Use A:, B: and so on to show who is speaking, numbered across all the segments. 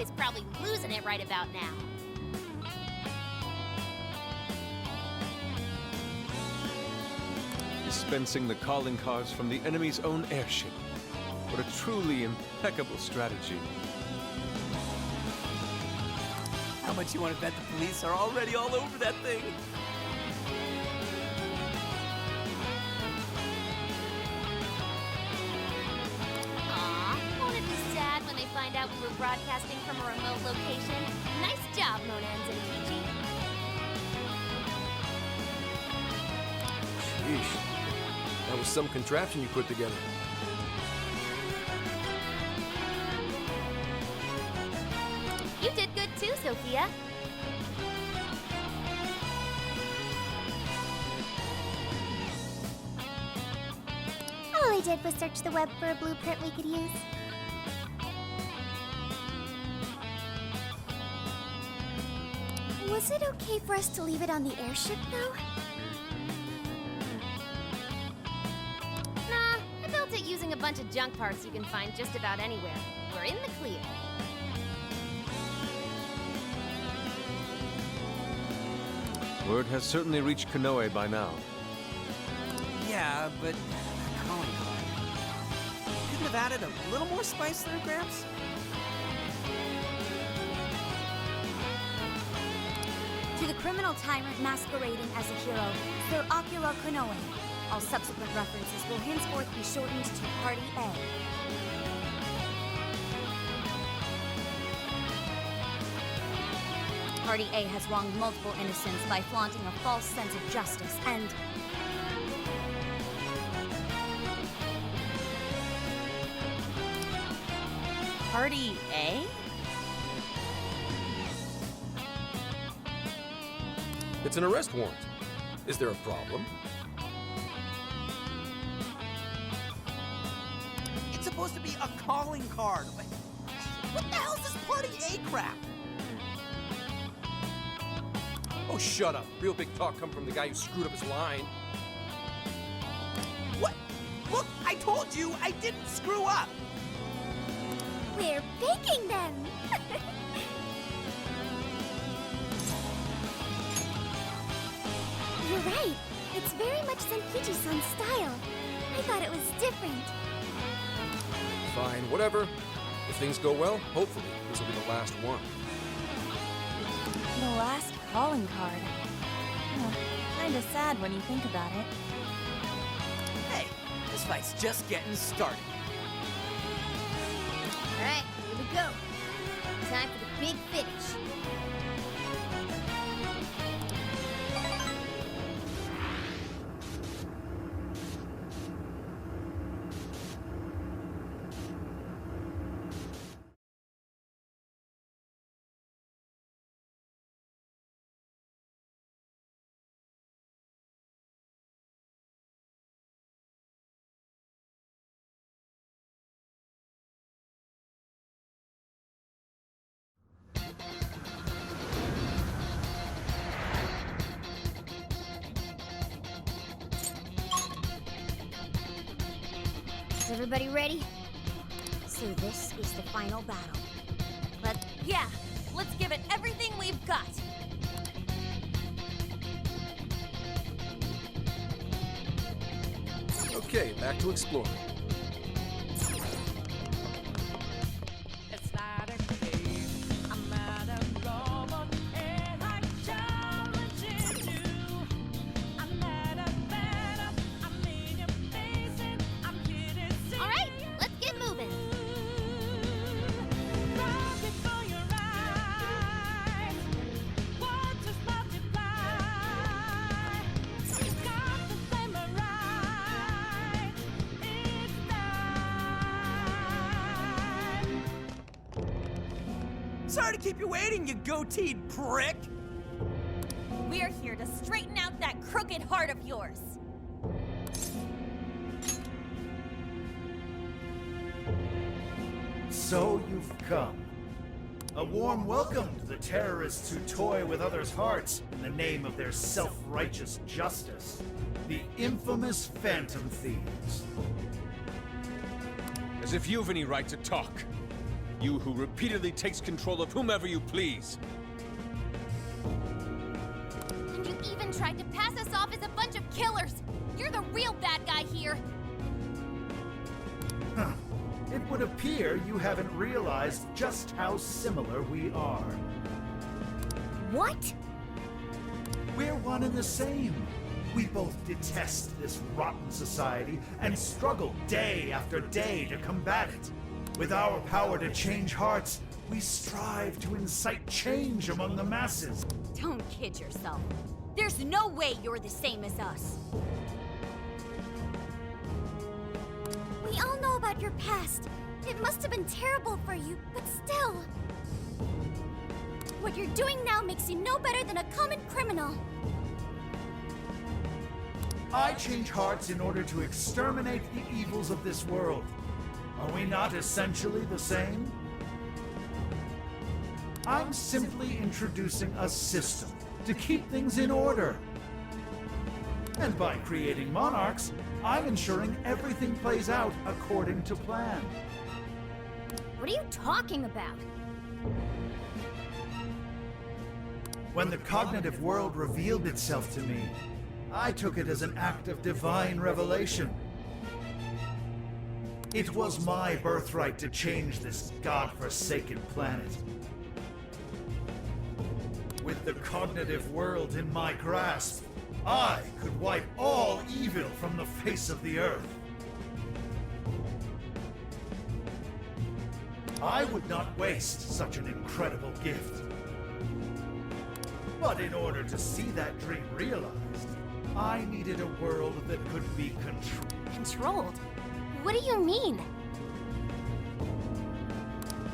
A: Konoe's probably losing it right about now.
B: Dispensing the calling cards from the enemy's own airship. What a truly impeccable strategy.
C: How much you want to bet the police are already all over that thing?
A: Aw, won't it be sad when they find out we were broadcasting from a remote location? Nice job, Monans and Kichi.
D: Sheesh. That was some contraption you put together.
A: You did good too, Sophia.
E: All I did was search the web for a blueprint we could use. Was it okay for us to leave it on the airship, though?
A: Nah, I built it using a bunch of junk parts you can find just about anywhere. We're in the clear.
B: Word has certainly reached Konoe by now.
C: Yeah, but calling card. Couldn't have added a little more spice there, Gramps?
F: To the criminal tyrant masquerading as a hero, Sir Akira Konoe. All subsequent references will henceforth be shortened to Party A. Party A has wronged multiple innocents by flaunting a false sense of justice and... Party A?
D: It's an arrest warrant. Is there a problem?
C: It's supposed to be a calling card. What the hell is this Party A crap?
D: Oh, shut up. Real big talk come from the guy who screwed up his line.
C: What? Look, I told you I didn't screw up.
E: We're baking them! You're right. It's very much Senkichi-san's style. I thought it was different.
D: Fine, whatever. If things go well, hopefully this will be the last one.
F: The last calling card. Kinda sad when you think about it.
C: Hey, this fight's just getting started.
A: Alright, here we go. Time for the big finish.
E: Is everybody ready? So this is the final battle.
F: Let's give it everything we've got.
D: Okay, back to exploring.
G: It's not a game. I'm not a robot, and I challenge you. I'm not a man. I'm in your face, and I'm here to see.
A: Alright, let's get moving.
G: Right before your eyes, waters multiply. Got the flame right. It's time.
C: Sorry to keep you waiting, you goateed prick.
F: We're here to straighten out that crooked heart of yours.
H: So you've come. A warm welcome to the terrorists who toy with others' hearts in the name of their self-righteous justice. The infamous Phantom Thieves.
B: As if you've any right to talk. You who repeatedly takes control of whomever you please.
A: And you even tried to pass us off as a bunch of killers! You're the real bad guy here!
H: Huh. It would appear you haven't realized just how similar we are.
F: What?
H: We're one and the same. We both detest this rotten society and struggle day after day to combat it. With our power to change hearts, we strive to incite change among the masses.
F: Don't kid yourself. There's no way you're the same as us.
E: We all know about your past. It must have been terrible for you, but still. What you're doing now makes you no better than a common criminal.
H: I change hearts in order to exterminate the evils of this world. Are we not essentially the same? I'm simply introducing a system to keep things in order. And by creating monarchs, I'm ensuring everything plays out according to plan.
A: What are you talking about?
H: When the cognitive world revealed itself to me, I took it as an act of divine revelation. It was my birthright to change this godforsaken planet. With the cognitive world in my grasp, I could wipe all evil from the face of the earth. I would not waste such an incredible gift. But in order to see that dream realized, I needed a world that could be controlled.
A: Controlled? What do you mean?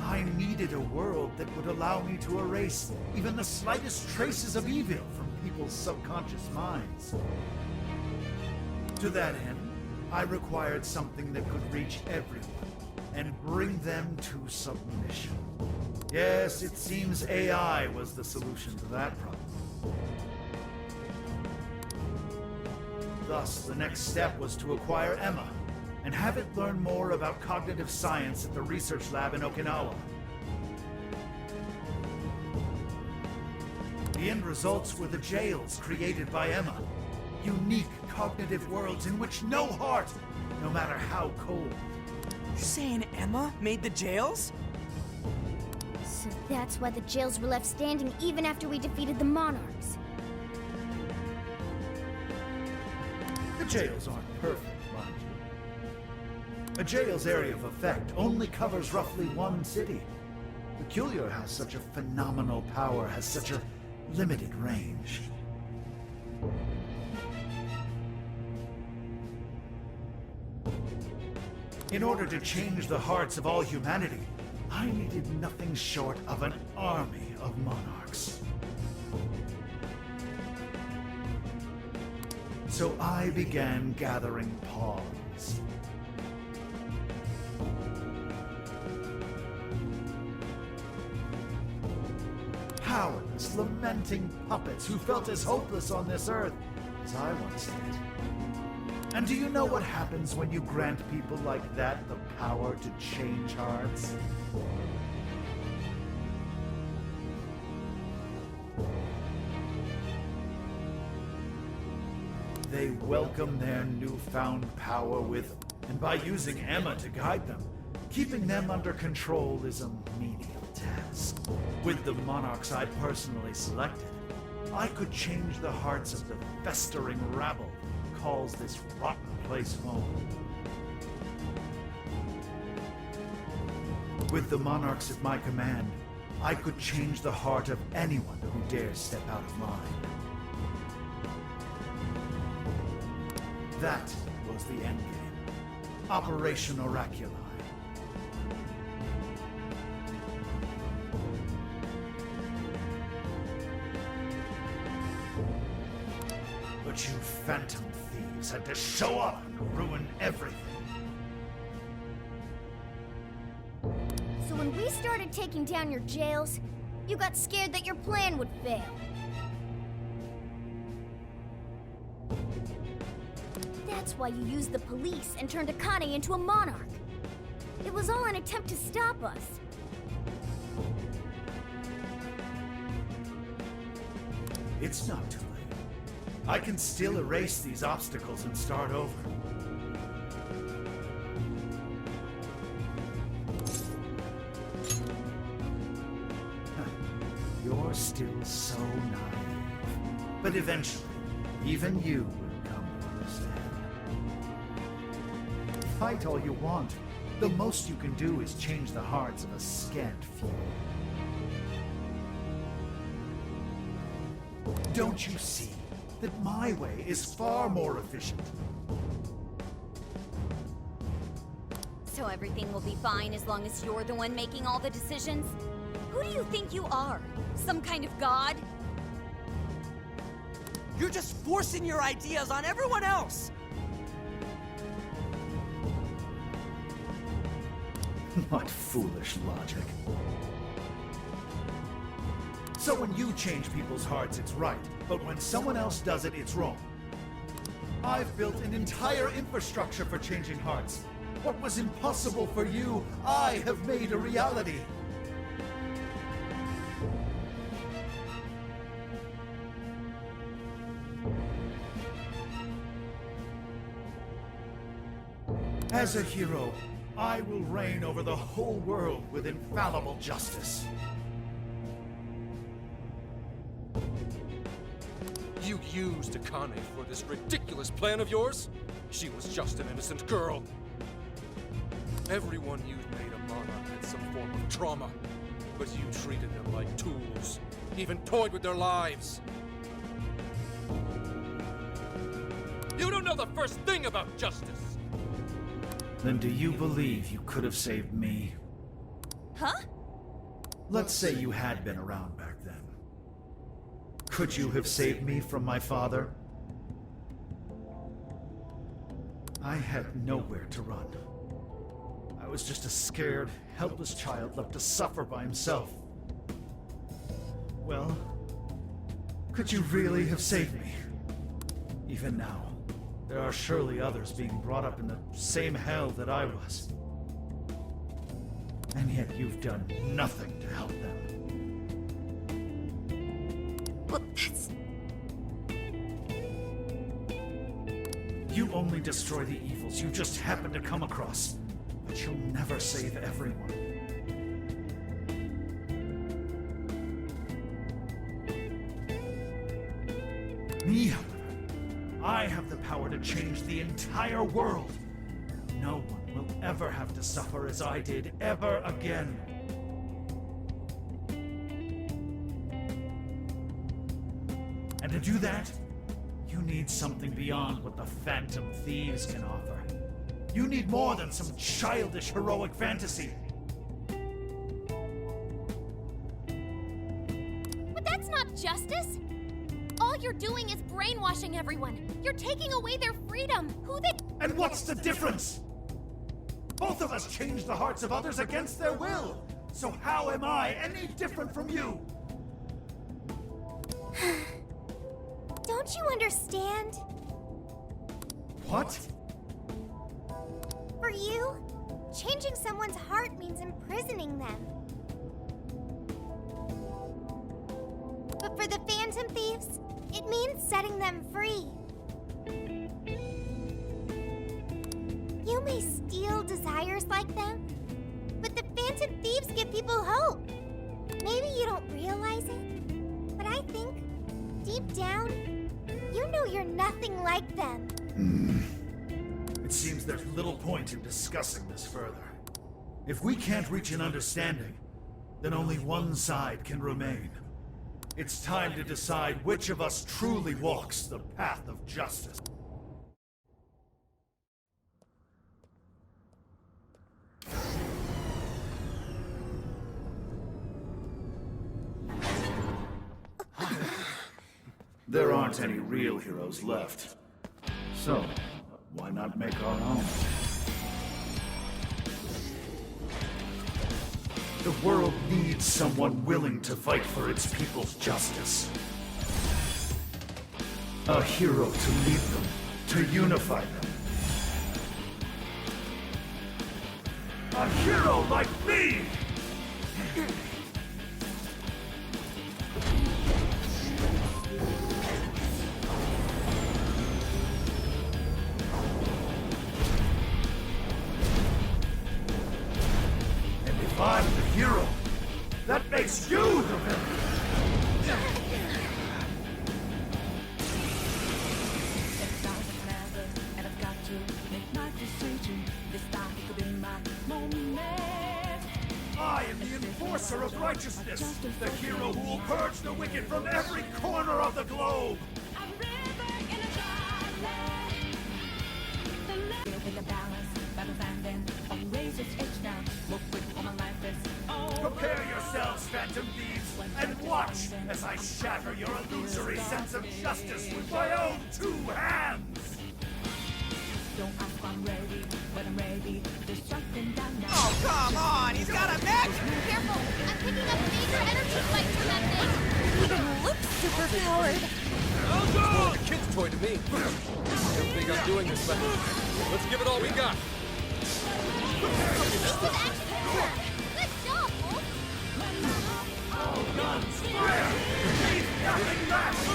H: I needed a world that would allow me to erase even the slightest traces of evil from people's subconscious minds. To that end, I required something that could reach everyone and bring them to submission. Yes, it seems AI was the solution to that problem. Thus, the next step was to acquire Emma and have it learn more about cognitive science at the research lab in Okinawa. The end results were the jails created by Emma. Unique cognitive worlds in which no heart, no matter how cold.
C: You're saying Emma made the jails?
E: So that's why the jails were left standing even after we defeated the monarchs.
H: The jails aren't perfect, mind you. A jail's area of effect only covers roughly one city. Peculiar how such a phenomenal power has such a limited range. In order to change the hearts of all humanity, I needed nothing short of an army of monarchs. So I began gathering pawns. Powerless, lamenting puppets who felt as hopeless on this earth as I once did. And do you know what happens when you grant people like that the power to change hearts? They welcome their newfound power with, and by using Emma to guide them, keeping them under control is a menial task. With the monarchs I personally selected, I could change the hearts of the festering rabble who calls this rotten place home. With the monarchs at my command, I could change the heart of anyone who dares step out of mine. That was the endgame. Operation Oraculi. But you phantom thieves had to show up and ruin everything.
E: So when we started taking down your jails, you got scared that your plan would fail. That's why you used the police and turned Akane into a monarch. It was all an attempt to stop us.
H: It's not too late. I can still erase these obstacles and start over. You're still so naive. But eventually, even you will come to understand. Fight all you want. The most you can do is change the hearts of a scant few. Don't you see that my way is far more efficient?
F: So everything will be fine as long as you're the one making all the decisions? Who do you think you are? Some kind of god?
C: You're just forcing your ideas on everyone else!
H: What foolish logic. So when you change people's hearts, it's right. But when someone else does it, it's wrong. I've built an entire infrastructure for changing hearts. What was impossible for you, I have made a reality. As a hero, I will reign over the whole world with infallible justice.
D: You used Akane for this ridiculous plan of yours? She was just an innocent girl. Everyone you've made a monarch had some form of trauma, but you treated them like tools, even toyed with their lives. You don't know the first thing about justice!
H: Then do you believe you could have saved me?
F: Huh?
H: Let's say you had been around back then. Could you have saved me from my father? I had nowhere to run. I was just a scared, helpless child left to suffer by himself. Well, could you really have saved me? Even now, there are surely others being brought up in the same hell that I was. And yet you've done nothing to help them.
F: Well, that's...
H: You only destroy the evils you just happen to come across, but you'll never save everyone. Me, however, I have the power to change the entire world. No one will ever have to suffer as I did ever again. And to do that, you need something beyond what the Phantom Thieves can offer. You need more than some childish heroic fantasy.
A: But that's not justice! All you're doing is brainwashing everyone. You're taking away their freedom. Who they...
H: And what's the difference? Both of us change the hearts of others against their will. So how am I any different from you?
E: Don't you understand?
H: What?
E: For you, changing someone's heart means imprisoning them. But for the Phantom Thieves, it means setting them free. You may steal desires like them, but the Phantom Thieves give people hope. Maybe you don't realize it, but I think, deep down, you know you're nothing like them.
H: It seems there's little point in discussing this further. If we can't reach an understanding, then only one side can remain. It's time to decide which of us truly walks the path of justice. There aren't any real heroes left. So, why not make our own? The world needs someone willing to fight for its people's justice. A hero to lead them, to unify them. A hero like me! And if I'm the hero, that makes you the villain.
G: And I've got to make my decision. This time it could be my moment.
H: I am the enforcer of righteousness, the hero who will purge the wicked from every corner of the globe.
G: A river in a dry land. Feel with the balance, battle standing on razor's edge now. Move quick on my life is over.
H: Prepare yourselves, phantom thieves, and watch as I shatter your illusory sense of justice with my own two hands.
G: Don't ask if I'm ready, but I'm ready. There's something down now.
C: Oh, come on! He's got a mech!
A: Careful! I'm picking up major energy spikes from that thing!
F: Even looks super powered.
B: It's more of a kid's toy to me. I don't think I'm doing this, but let's give it all we got.
A: This is actually work! Good job, Wolf!
H: All guns, fire! Leave nothing left!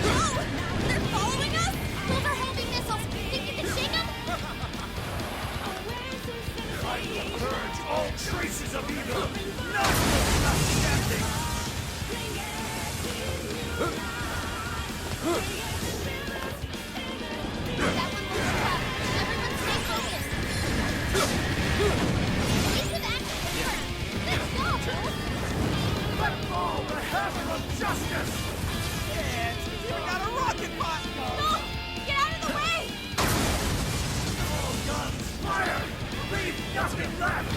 A: Oh! They're following us? Those are homing missiles! Think you can shake them?
H: I will purge all traces of evil! None will be left standing!
A: That one looks tough. Everyone stay focused. Decent action here. Good job, Wolf!
H: Let fall the hammer of justice!
C: Yeah, we got a rocket pot!
A: No! Get out of the way!
H: All guns, fire! Leave nothing left!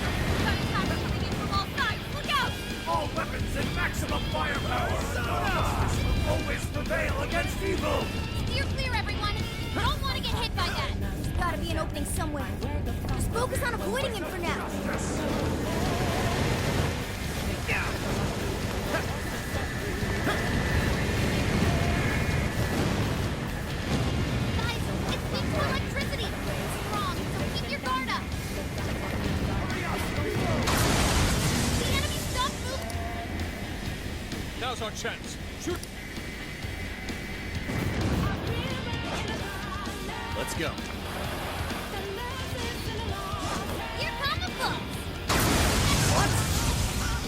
A: Got cover coming in from all sides. Look out!
H: All weapons in maximum firepower! Justice will always prevail against evil!
A: Steer clear, everyone. You don't want to get hit by that.
F: There's gotta be an opening somewhere. Just focus on avoiding him for now.
A: Guys, it's weak to electricity. It's strong, so keep your guard up. The enemy stopped moving.
B: Now's our chance. Shoot! Let's go.
A: Here come the books.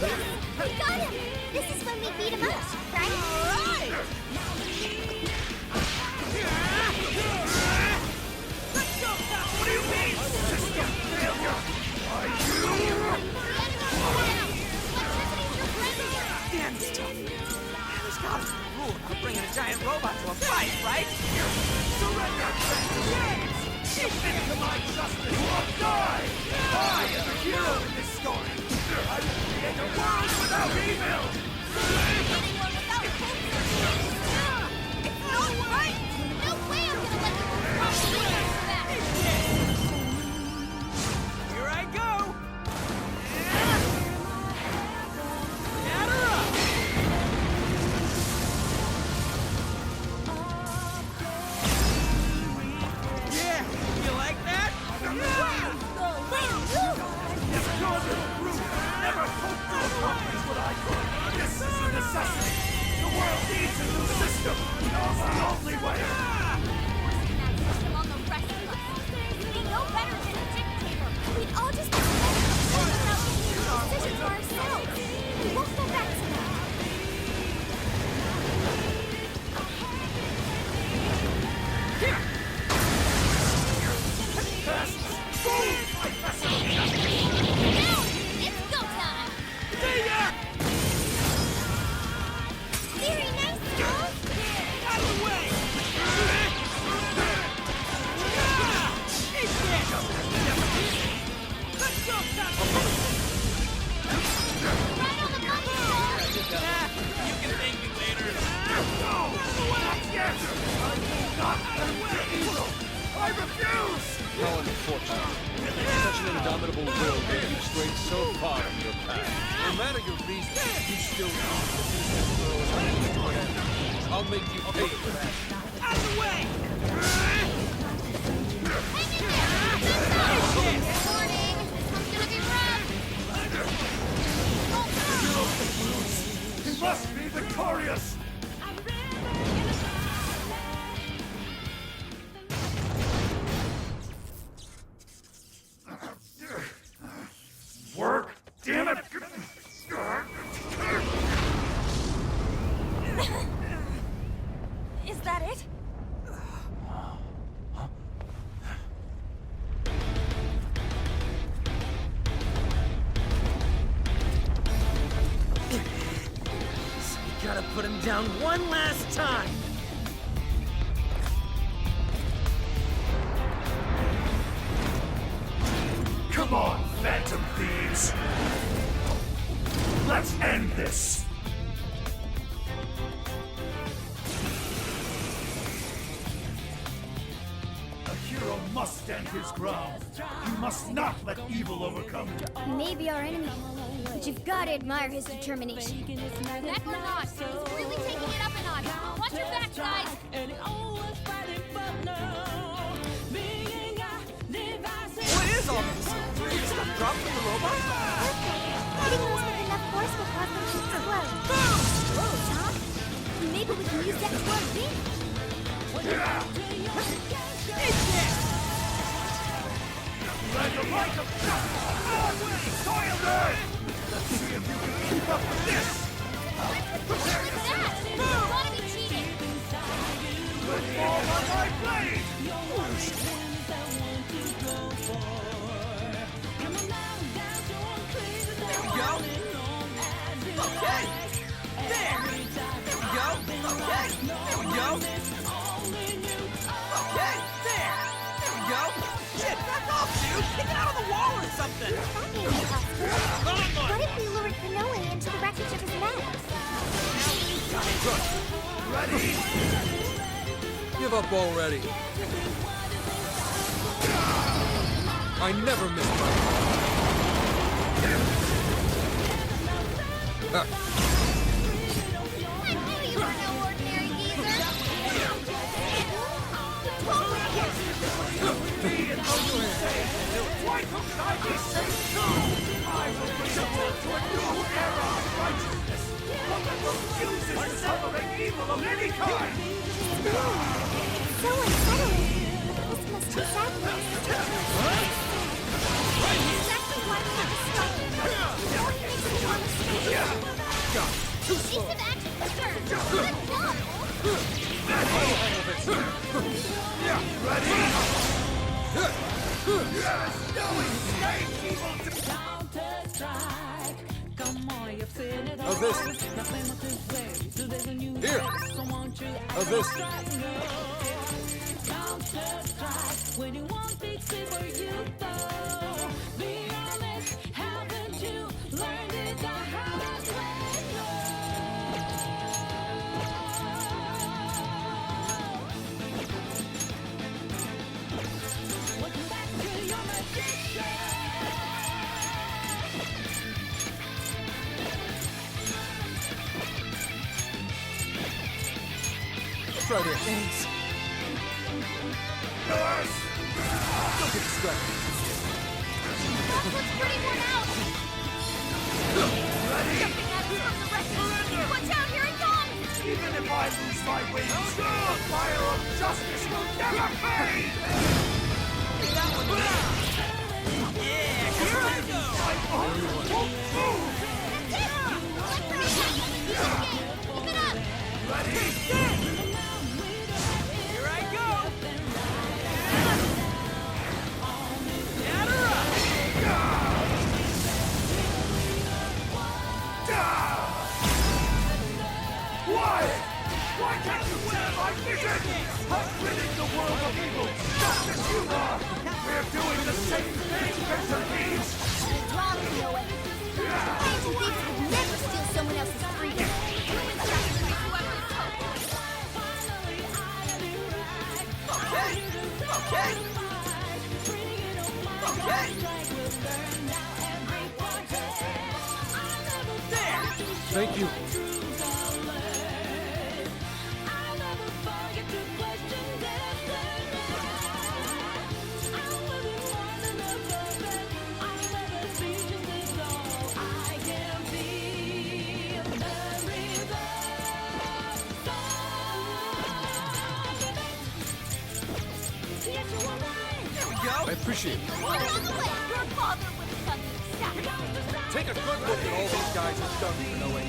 E: Yes, we got him! This is when we beat him up, right?
C: Alright!
H: What do you mean? System failure! Are you?
A: The enemy's down. Electricity's your friend here.
C: Damn stuff! There's gotta be a rule about bringing a giant robot to a fight, right?
H: Surrender, phantom thieves! You think to my justice or die! I am the hero in this story! I will create a world without evil!
A: Anyone without hope. It's not right. No way I'm gonna let you cross the back.
C: Here I go! Add her up! Yeah, you like that?
H: If your little group never hoped to accomplish what I could, this is a necessity! The world needs a new system! It's the only way!
A: System on the rest of us. We know better than a dictator.
E: We'd all just be better without making a decision for ourselves. We won't go back to that.
A: Now, it's go time.
E: Very nice, Wolf!
C: Out of the way! Eat this! Let's go,
A: Right on the money, sir.
C: You can thank me later.
H: No! Not yet! I will not let evil! I refuse!
B: How unfortunate. Such an indomitable will gave you strayed so far from your path. No matter your reasons, you still I'll make you pay for that.
C: Out of the way!
A: Hang in there. Warning. This one's gonna be rough.
H: He must be victorious! gonna...
F: Is that it?
C: So we gotta put him down one last time.
H: Come on, Phantom Thieves! Let's end this! A hero must stand his ground. He must not let evil overcome him.
E: He may be our enemy, but you've got to admire his determination.
A: Heck or not, he's really taking it up a notch. Watch your back, guys.
C: What is all this? Did you stuff drop from the robot?
E: Hitting those with enough force will cause them to explode. Explodes, huh? Maybe we can use that to our advantage.
H: Like a light of soiled earth! Let's see if you can keep up with this!
A: Prepare yourself! Wanna be cheating?
H: Good fall on my blade!
C: There we go. Okay. There. There we go. Okay. There we go. Okay. There. There we go. Shit, back off, dude. Kick it out of the wall or something.
E: That may be possible. What if we lured Konoe into the wreckage of his net?
H: Ready?
B: Give up already. I never miss my...
A: I knew you were no ordinary geezer.
H: Why couldn't I be safe too? I will bring the world to a new era of righteousness. One that refuses to tolerate evil of any kind.
E: So unsettling. This must be sadness.
A: Exactly why we have to strike him. No one makes me want to speak. Piece of action, sir. Good job.
B: How's this? Here. How's this?
G: When you want big for you though, be honest, haven't you learned it the hard way? Welcome back to your magician.
B: Right here. Thanks. Don't get distracted.
A: That looks pretty worn out. Jumping at us from the wreckage. Watch out, here it comes.
H: Even if I lose my wings, the fire of justice will never fade!
C: Yeah, here I go.
A: Keep it up.
C: Here I go. Get her up.
H: Why? Why can't you share my vision? I'm ridding the world of evil, just as you are! We're doing the same thing, Phantom Thieves!
E: It's wrong, Konoe. Phantom thieves would never steal someone else's freedom.
A: Humans sacrifice whoever is hope.
C: Okay. Okay. Okay. There.
B: Thank you.
C: There we go.
B: I appreciate it.
A: Put it on the way. Your father would have done the exact same.
D: Take a good look at all these guys have done, Konoe.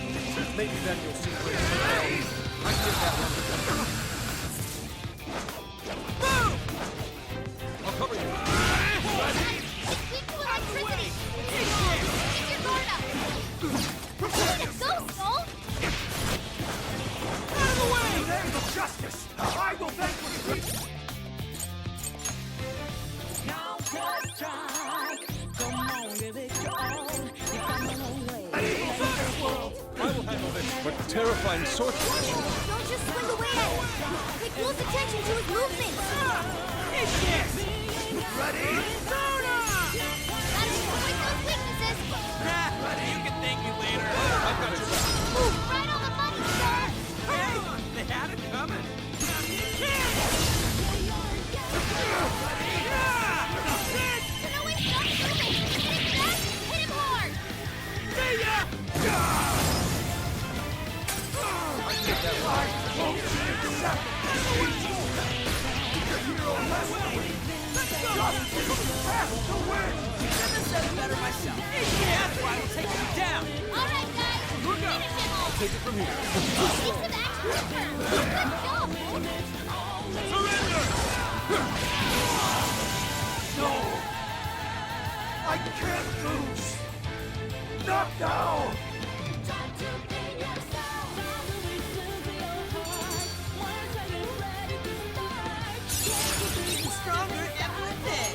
D: Maybe then you'll see where it's hell. I can get that one. I'll cover you.
A: Weak to electricity! Keep your guard up! Let's go, Skull!
H: Out of the way! In the name of justice, I will vanquish you!
B: I will handle this, but terrifying sorcery.
E: Don't just swing away at him. Pay close attention to his movements.
H: Ready?
A: Gotta avoid those weaknesses!
C: You can thank me later.
B: I've got you.
A: Right on the money, sir!
C: Hey, they had it coming.
A: Konoe, stop moving! Hit him fast, hit him hard!
C: Better myself. That's why I'm taking you down.
A: Alright, guys! Finish him off!
B: Take it from here.
A: Keep some action turn! Good job, boys!
H: No! I can't lose! Not now!
C: Stronger every day.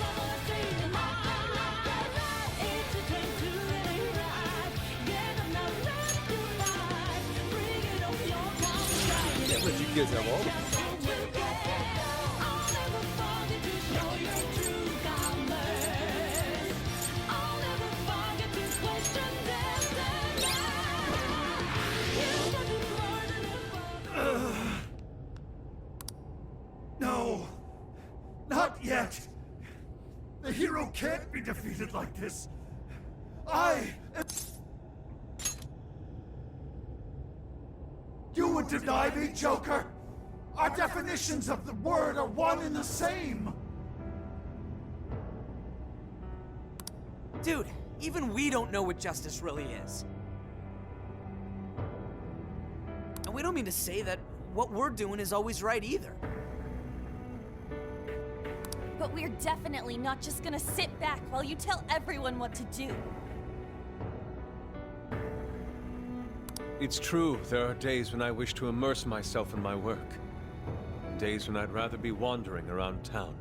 B: Can't let you kids have all of it.
H: No! Not yet! The hero can't be defeated like this! You would deny me, Joker? Our definitions of the word are one and the same!
C: Dude, even we don't know what justice really is. And we don't mean to say that what we're doing is always right either.
I: But we're definitely not just gonna sit back while you tell everyone what to do.
B: It's true, there are days when I wish to immerse myself in my work. Days when I'd rather be wandering around town.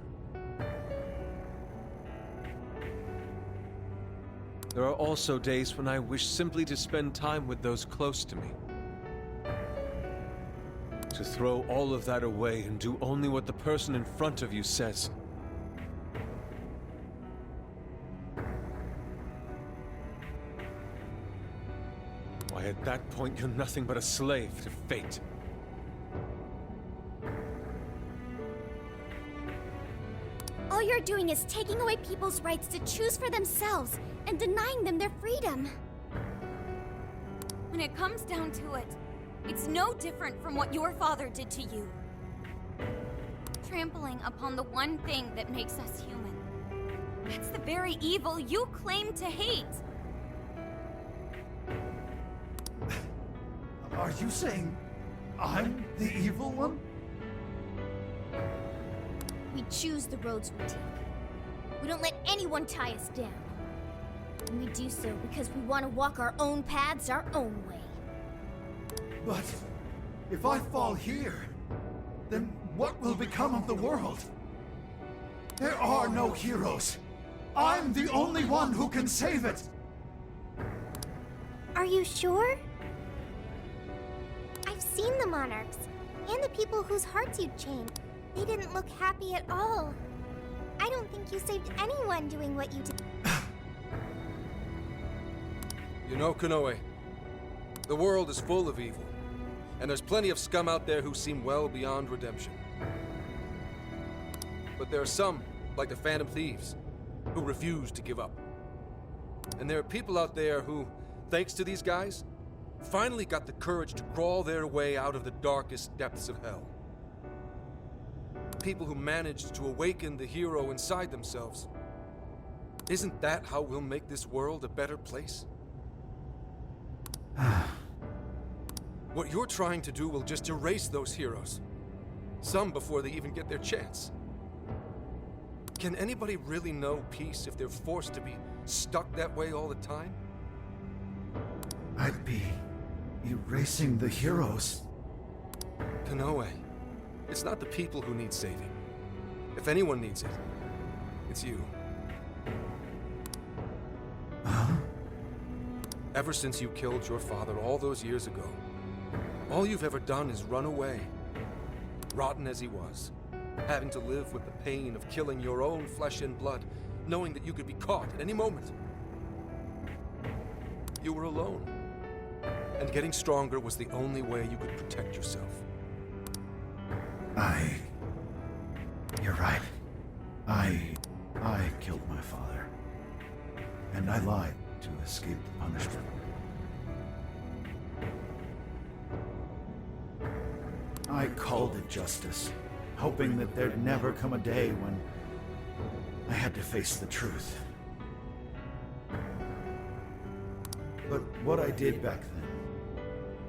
B: There are also days when I wish simply to spend time with those close to me. To throw all of that away and do only what the person in front of you says. Why, at that point, you're nothing but a slave to fate.
E: All you're doing is taking away people's rights to choose for themselves and denying them their freedom.
F: When it comes down to it, it's no different from what your father did to you. Trampling upon the one thing that makes us human. That's the very evil you claim to hate.
H: Are you saying I'm the evil one?
E: We choose the roads we take. We don't let anyone tie us down. And we do so because we want to walk our own paths our own way.
H: But if I fall here, then what will become of the world? There are no heroes. I'm the only one who can save it.
E: Are you sure? I've seen the monarchs, and the people whose hearts you'd changed. They didn't look happy at all. I don't think you saved anyone doing what you did.
D: You know, Konoe, the world is full of evil, and there's plenty of scum out there who seem well beyond redemption. But there are some, like the Phantom Thieves, who refuse to give up. And there are people out there who, thanks to these guys, finally got the courage to crawl their way out of the darkest depths of hell. People who managed to awaken the hero inside themselves. Isn't that how we'll make this world a better place? What you're trying to do will just erase those heroes. Some before they even get their chance. Can anybody really know peace if they're forced to be stuck that way all the time?
H: I'd be erasing the heroes.
D: Konoe, it's not the people who need saving. If anyone needs it, it's you.
H: Huh?
D: Ever since you killed your father all those years ago, all you've ever done is run away. Rotten as he was, having to live with the pain of killing your own flesh and blood, knowing that you could be caught at any moment. You were alone, and getting stronger was the only way you could protect yourself.
H: You're right. I killed my father. And I lied to escape the punishment. I called it justice, hoping that there'd never come a day when I had to face the truth. But what I did back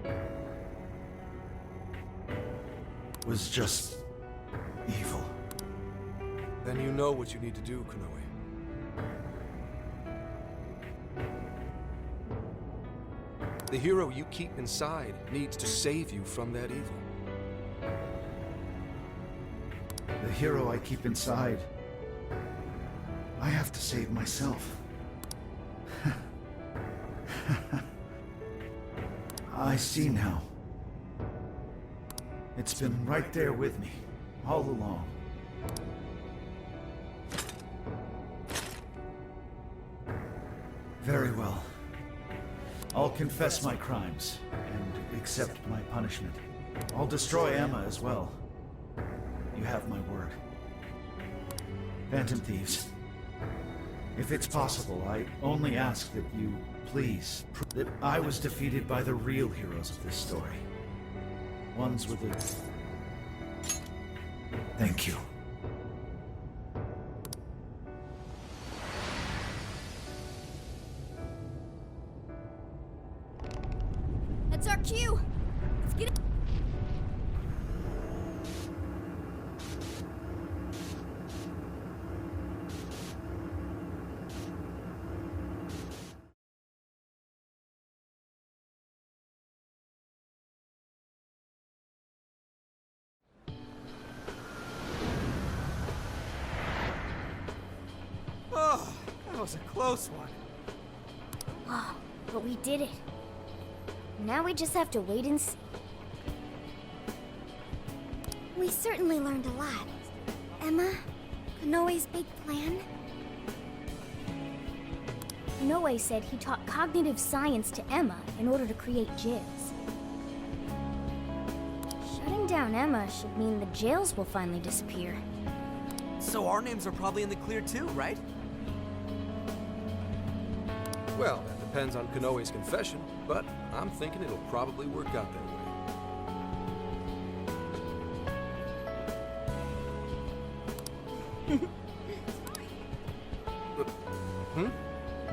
H: then was just evil.
D: Then you know what you need to do, Konoe. The hero you keep inside needs to save you from that evil.
H: The hero I keep inside, I have to save myself. I see now. It's been right there with me, all along. Very well. I'll confess my crimes and accept my punishment. I'll destroy Emma as well. You have my word. Phantom Thieves, if it's possible, I only ask that you please prove that I was defeated by the real heroes of this story. Ones with a... Thank you.
F: That's our cue. Let's get it.
C: Oh, that was a close one.
E: Oh, but we did it. Now we just have to wait and see. We certainly learned a lot. Emma, Konoe's big plan. Konoe said he taught cognitive science to Emma in order to create jails. Shutting down Emma should mean the jails will finally disappear.
C: So our names are probably in the clear too, right?
D: Well, that depends on Konoe's confession, but I'm thinking it'll probably work out that way.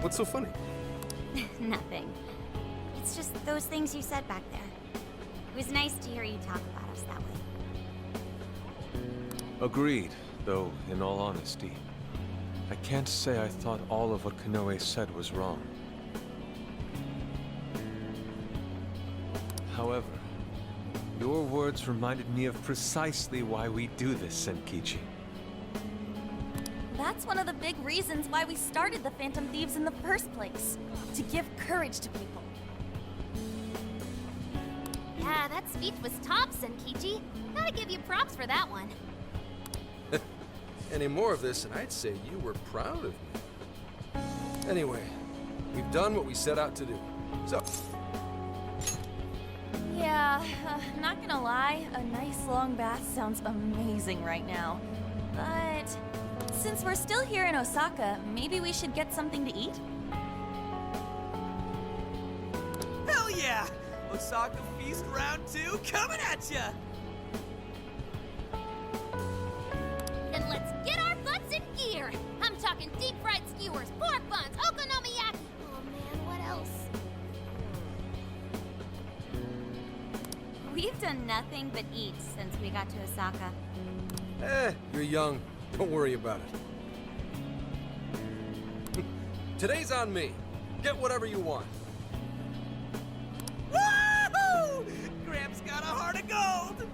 D: What's so funny?
F: Nothing. It's just those things you said back there. It was nice to hear you talk about us that way.
B: Agreed, though, in all honesty, I can't say I thought all of what Konoe said was wrong. However, your words reminded me of precisely why we do this, Senkichi.
I: That's one of the big reasons why we started the Phantom Thieves in the first place. To give courage to people.
A: Yeah, that speech was top, Senkichi. Gotta give you props for that one.
D: Any more of this, and I'd say you were proud of me. Anyway, we've done what we set out to do. So,
I: Yeah, not gonna lie, a nice long bath sounds amazing right now. But since we're still here in Osaka, maybe we should get something to eat?
C: Hell yeah! Osaka Feast Round 2 coming at ya!
A: Then let's get our butts in gear. I'm talking deep-fried skewers, pork buns, okonomiyaki. Oh man, what else?
F: We've done nothing but eat since we got to Osaka.
D: You're young. Don't worry about it. Today's on me. Get whatever you want.
C: Woohoo! Gramps got a heart of gold!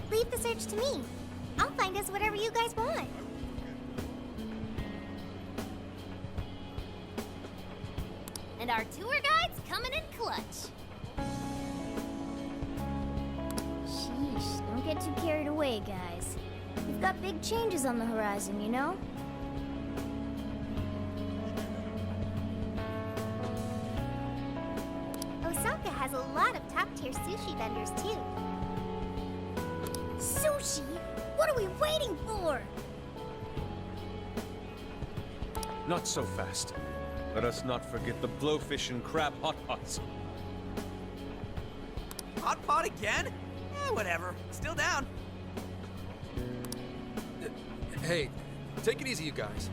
E: Leave the search to me. I'll find us whatever you guys want.
A: And our tour guide's coming in clutch.
J: Sheesh, don't get too carried away, guys. We've got big changes on the horizon, you know?
E: Osaka has a lot of top-tier sushi vendors, too.
J: Sushi? What are we waiting for?
B: Not so fast. Let us not forget the blowfish and crab hot pots.
C: Hot pot again? Whatever. Still down.
D: Hey, take it easy, you guys.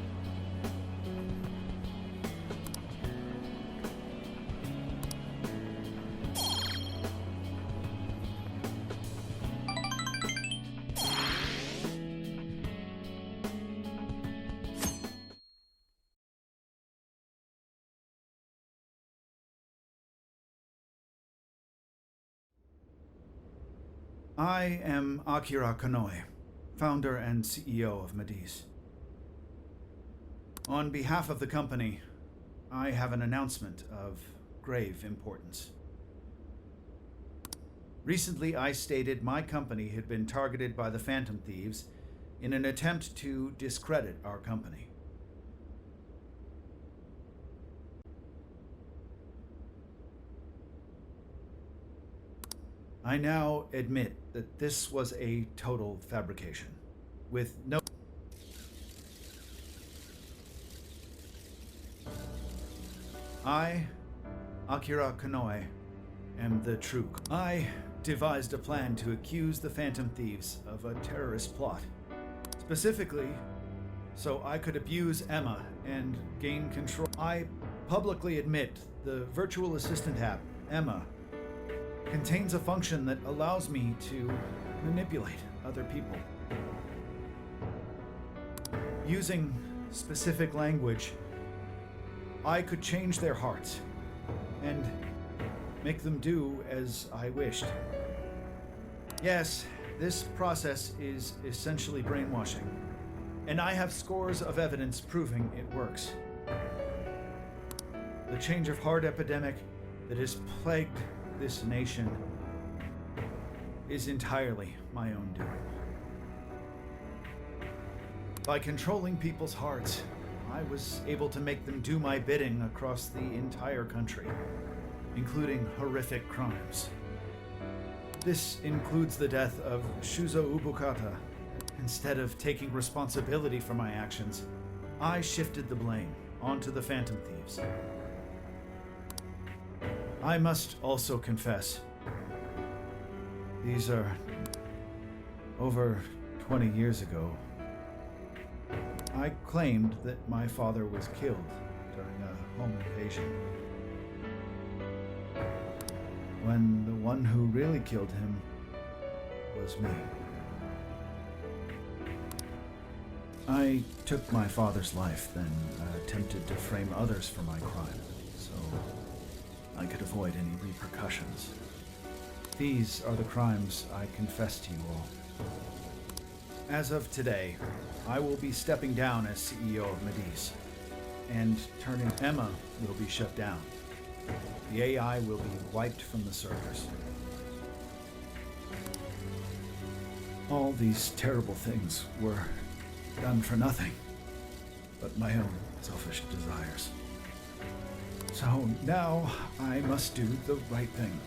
H: I am Akira Konoe, founder and CEO of Medis. On behalf of the company, I have an announcement of grave importance. Recently, I stated my company had been targeted by the Phantom Thieves in an attempt to discredit our company. I now admit that this was a total fabrication, with no... I, Akira Konoe, am the true... I devised a plan to accuse the Phantom Thieves of a terrorist plot. Specifically, so I could abuse Emma and gain control. I publicly admit the virtual assistant app, Emma, contains a function that allows me to manipulate other people. Using specific language, I could change their hearts and make them do as I wished. Yes, this process is essentially brainwashing, and I have scores of evidence proving it works. The change of heart epidemic that has plagued this nation is entirely my own doing. By controlling people's hearts, I was able to make them do my bidding across the entire country, including horrific crimes. This includes the death of Shuzo Ubukata. Instead of taking responsibility for my actions, I shifted the blame onto the Phantom Thieves. I must also confess, these are over 20 years ago. I claimed that my father was killed during a home invasion, when the one who really killed him was me. I took my father's life, then attempted to frame others for my crime, so I could avoid any repercussions. These are the crimes I confess to you all. As of today, I will be stepping down as CEO of Medis, and turning Emma will be shut down. The AI will be wiped from the servers. All these terrible things were done for nothing, but my own selfish desires. So now I must do the right thing.